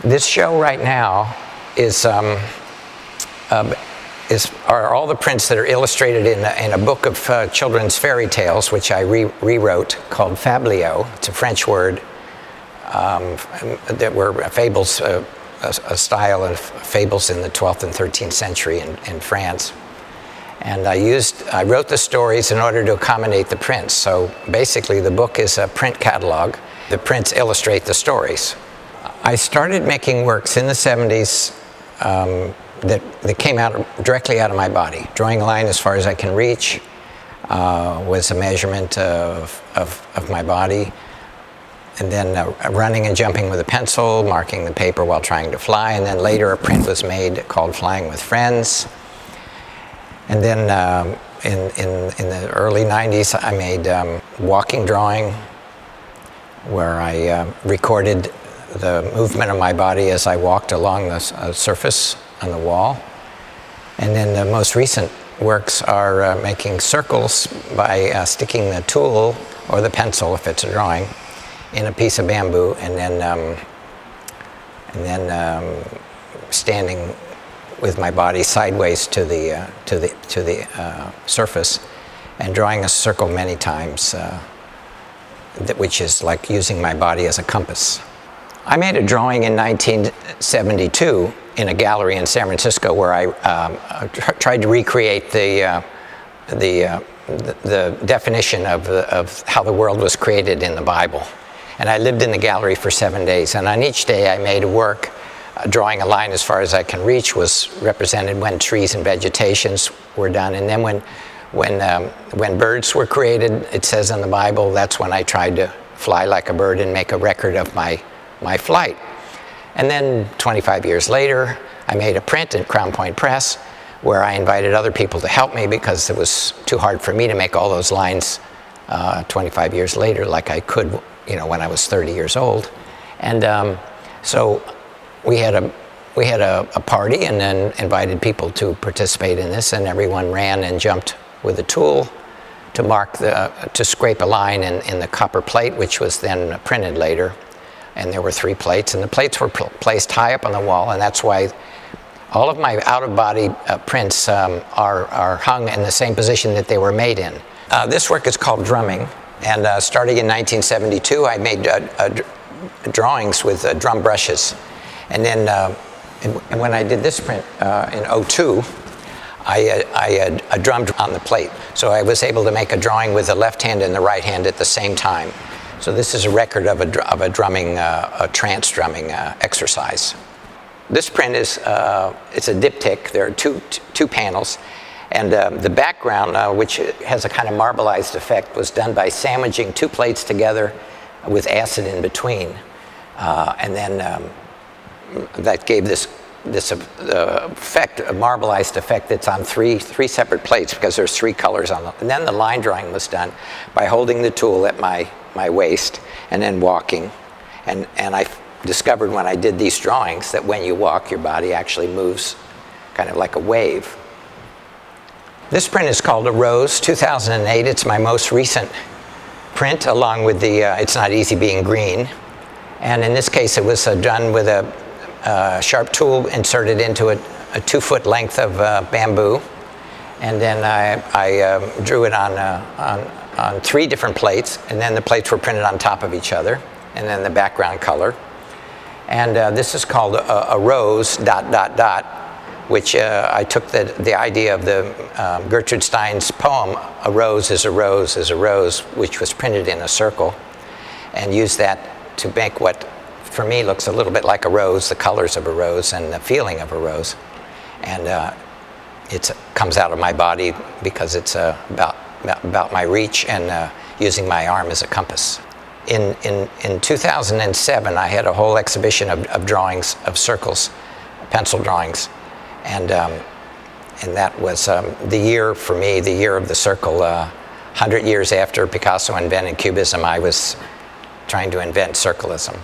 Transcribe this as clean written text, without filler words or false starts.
This show right now are all the prints that are illustrated in a book of children's fairy tales, which I rewrote, called Fabliaux. It's a French word that were fables, a style of fables in the 12th and 13th century in France. And I wrote the stories in order to accommodate the prints. So basically the book is a print catalog. The prints illustrate the stories. I started making works in the 70s that came directly out of my body. Drawing a line as far as I can reach was a measurement of my body. And then running and jumping with a pencil, marking the paper while trying to fly. And then later a print was made called Flying with Friends. And then in the early 90s, I made walking drawing, where I recorded the movement of my body as I walked along the surface on the wall. And then the most recent works are making circles by sticking the tool or the pencil, if it's a drawing, in a piece of bamboo, and then standing with my body sideways to the surface, and drawing a circle many times, which is like using my body as a compass. I made a drawing in 1972 in a gallery in San Francisco where I tried to recreate the definition of how the world was created in the Bible. And I lived in the gallery for 7 days, and on each day I made a work. Drawing a line as far as I can reach was represented when trees and vegetations were done. And then when birds were created, it says in the Bible, that's when I tried to fly like a bird and make a record of my flight. And then 25 years later, I made a print at Crown Point Press where I invited other people to help me because it was too hard for me to make all those lines 25 years later like I could, when I was 30 years old. And so we had a party and then invited people to participate in this, and everyone ran and jumped with a tool to scrape a line in the copper plate, which was then printed later. And there were 3 plates, and the plates were placed high up on the wall, and that's why all of my out-of-body prints are hung in the same position that they were made in. This work is called Drumming, and starting in 1972, I made drawings with drum brushes. And then when I did this print in '02, I drummed on the plate. So I was able to make a drawing with the left hand and the right hand at the same time. So this is a record of a drumming, a trance drumming exercise. This print is it's a diptych. There are two panels. And the background, which has a kind of marbleized effect, was done by sandwiching 2 plates together with acid in between. And then that gave this effect, a marbleized effect that's on three separate plates because there's 3 colors on them. And then the line drawing was done by holding the tool at my waist and then walking. And I discovered when I did these drawings that when you walk, your body actually moves kind of like a wave. This print is called A Rose, 2008. It's my most recent print, along with the It's Not Easy Being Green. And in this case, it was done with a sharp tool inserted into a 2-foot length of bamboo. And then I drew it on 3 different plates, and then the plates were printed on top of each other, and then the background color. And this is called a rose, ... which I took the idea of the Gertrude Stein's poem, A Rose is a Rose is a Rose, which was printed in a circle, and used that to make what, for me, looks a little bit like a rose, the colors of a rose and the feeling of a rose. And it comes out of my body because it's about my reach and using my arm as a compass. In 2007, I had a whole exhibition of drawings, of circles, pencil drawings. And that was the year, for me, the year of the circle. 100 years after Picasso invented Cubism, I was trying to invent circleism.